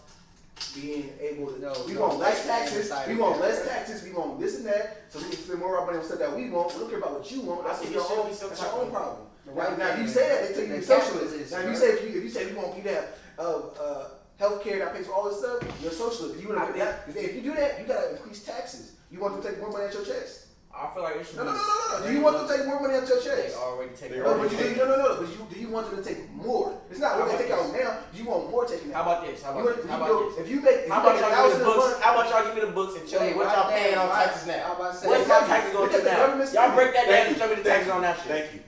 being able to. We want less taxes. We want less taxes. We want this and that, so we can spend more of our money on stuff that we want. We don't care about what you want. That's your own problem. Right now, if you say that, they tell you you're socialist. Now, if you say we want you to have healthcare that pays for all this stuff, you're a socialist. If you do that, you gotta increase taxes. You want them to take more money out your checks. I feel like it should. No. Do you want them to take more money out your checks? They already take. No. But do you want them to take more? It's not what they take out now. You want more taken out. How about this? How about this? If you make how about y'all give me the books? How about y'all give me the books and show me what y'all paying on taxes now? What's y'all taxes going to now? Y'all break that down and show me the taxes on that shit. Thank you.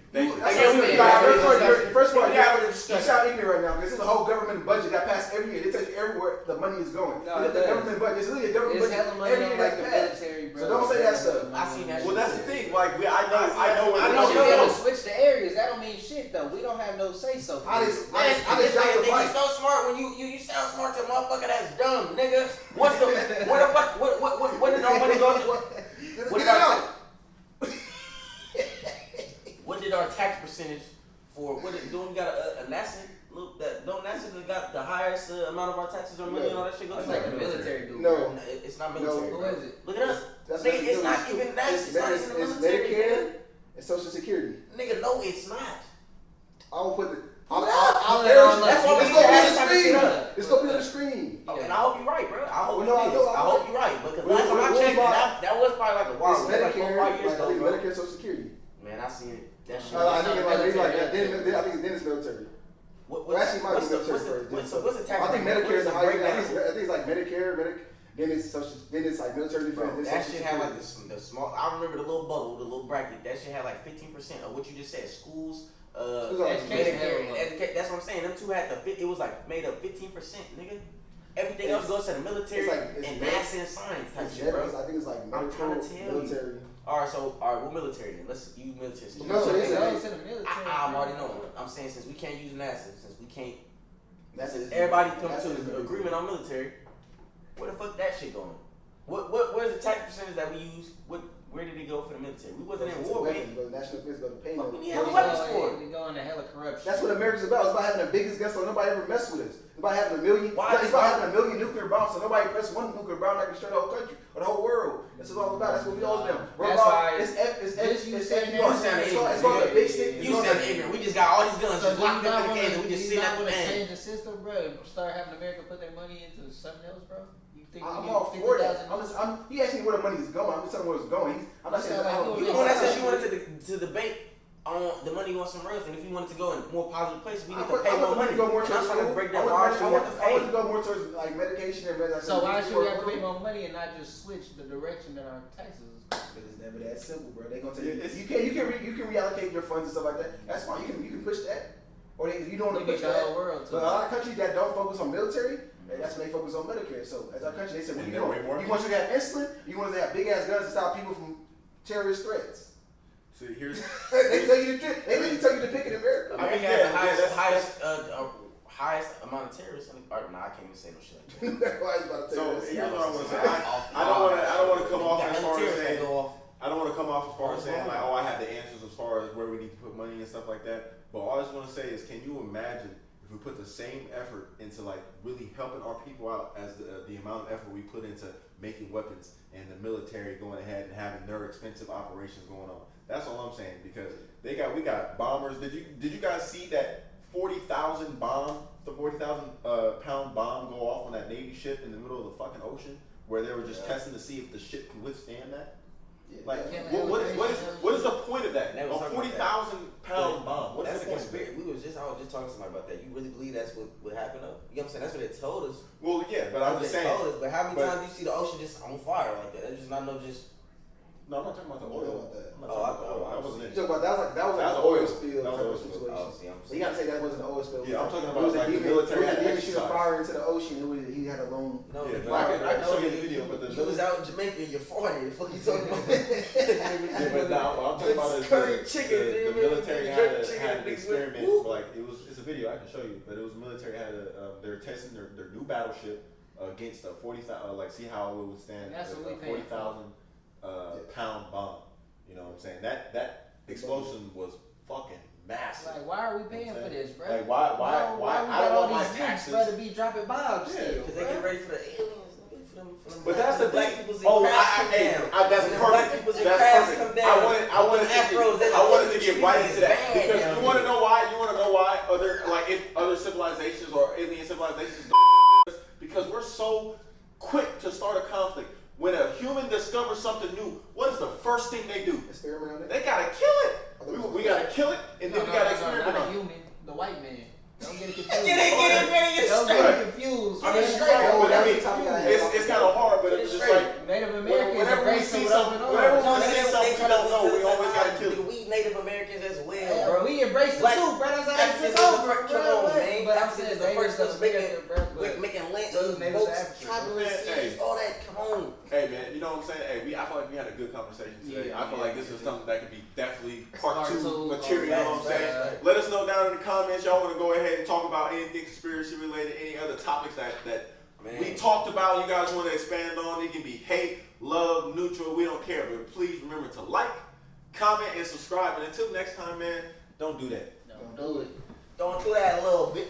First of all, you sound ignorant right now because it's a whole government budget that passed every year. They tell you everywhere the money is going. The government budget. It's really a government budget every year that's passed. So don't say that stuff. I seen that. Well, that's the thing. Like I know. We should be able to switch the areas. That don't mean shit though. We don't have no say so. I just so smart when you sound smart to a motherfucker that's dumb, nigga. What did our money go to? What did our tax percentage for? Don't we got a NASA? Look, don't NASA got the highest amount of our taxes or money and all that shit go to? It's like the military do. No, it's not military. Who is it? Look at us. Nigga, it's not even that. It's not even the military. It's Medicare and Social Security. Nigga, no, it's not. I will put the. That's what we It's gonna be on the screen. Oh, and I hope you're right, bro. I hope you're right. Because last time I checked, that was probably like a while ago. It's Medicare, like 4 5 years ago, bro. Medicare, Social Security. Man, I seen it. That shit. I think then it's military. What's the tax? I think Medicare is the highest. I think it's like Medicare, then it's like military defense. That shit had like the small. I remember the little bubble, the little bracket. That shit had like 15% of what you just said. Schools, Medicare, and education. That's what I'm saying. Them two had it was like made up 15%, nigga. Everything else goes to the military and NASA and science type shit, bro. I think it's like I'm trying to tell military. You. Alright, what military then? Let's use military. I'm already knowing. I'm saying since we can't use NASA, since we can't, since everybody come to an agreement on military, where the fuck that shit going? Where's the tax percentage that we use? Where did it go for the military? We wasn't in war, man. National defense go to pay. What we need weapons for? We go into hella corruption. That's what America's about. It's about having the biggest gun so nobody ever mess with us. It's about having it's about having a million nuclear bombs so nobody press one nuclear bomb that can destroy the whole country or the whole world. That's what it's all about. That's what we all do. That's why it's called the big stick. You said ignorant. We just got all these guns just locked up in the cage and we just sitting at the man. Change the system, bro. Start having America put their money into something else, bro. I'm all for that. He asked me where the money is going. I'm just telling him where it's going. I'm not saying you the one that said you wanted to debate on the money going somewhere else, and if you wanted to go in more positive places, we need to pay more money. Go more I'm trying to break that margin. I want to go more towards like medication and medicine. So why should we have to pay more money and not just switch the direction that our taxes? Because it's never that simple, bro. They gonna tell you you can reallocate your funds and stuff like that. That's fine. You can push that. Or if you don't want to Look push at the that, whole world, but too. a lot of countries that don't focus on military, that's when they focus on Medicare. So as our country, they said, And you they're know, way more you want you to have insulin, you want us to have big ass guns to stop people from terrorist threats. See, here's They tell you to they really tell you to pick in America. I mean, America has the yeah, highest amount of terrorists. I can't even say no shit like that. That's why I was about to tell so you this. here's what I want to say. I don't want to come off as far as saying. Go off. I don't want to come off as far as saying like, oh, I have the answers as far as where we need to put money and stuff like that. But all I just want to say is, can you imagine if we put the same effort into like really helping our people out as the amount of effort we put into making weapons and the military going ahead and having their expensive operations going on? That's all I'm saying, because we got bombers. Did you guys see that 40,000 pound bomb go off on that Navy ship in the middle of the fucking ocean, where they were just testing to see if the ship can withstand that? Like, what is the point of that? A 40,000 pound bomb. What's the point of that? I was just talking to somebody about that. You really believe that's what happened? Though? You know what I'm saying? That's what they told us. Well, yeah, but I'm just saying. But how many times do you see the ocean just on fire like that? That's just not no just. No, I'm not talking about the oil. I'm not talking about the oil. That wasn't it. You talking about that was like an oil spill type of situation. So you gotta say that wasn't an oil spill. Yeah, I'm talking It about was a like the demon. military. It was a demon exercise. shooting fire into the ocean. He had a lone. No, Yeah, but I like, can show you the video, but the you was out in Jamaica and you're 40. The fuck you talking about? Yeah, but now what I'm talking about is curry chicken. the military had an chicken, experiment. Like it's a video I can show you, but it was military had they're testing their new battleship against a 40,000. Like see how it would withstand a 40,000 pound bomb. You know what I'm saying? That explosion was fucking massive. Like, why are we paying for this, bro? Like why we I got don't all want my these taxes. niggas to be dropping bombs Yeah, still? Because they get ready for the aliens. But that's the black thing. people's Oh, That's that's perfect. perfect. That's perfect. I wanted to get right into that because you want to know why? You want to know why other civilizations or alien civilizations? Because we're so quick to start a conflict. When a human discovers something new, what is the first thing they do? Experiment on it. They gotta kill it. We gotta kill it, and then we gotta experiment not on a it. human, the white man. Don't get it confused. Get it Don't get it confused. I mean, man. right, but I mean, It's it's kind of hard, but it's just like Native Americans whenever we embrace see it something, up and whenever on. we see something we don't know, we always gotta kill it. We Native Americans as well, Yeah, bro. we embrace the truth, bro. That's how Africans it's is the over, first- bro. come on, man. But I'm Africans saying is the first Davis us making land, Those niggas boats, African. traveling Man, seas, hey. all that. Come on. Hey man, you know what I'm saying? Hey, I feel like we had a good conversation today. Yeah, I feel like this is something that could be definitely part Part 2 two, material. You know what I'm saying? right. Let us know down in the comments. Y'all want to go ahead and talk about anything conspiracy related, any other topics that Man. we talked about. You guys want to expand on? It can be hate, love, neutral. We don't care. But please remember to like, comment, and subscribe. And until next time, man, don't do that. Don't do it. Don't do that a little bit.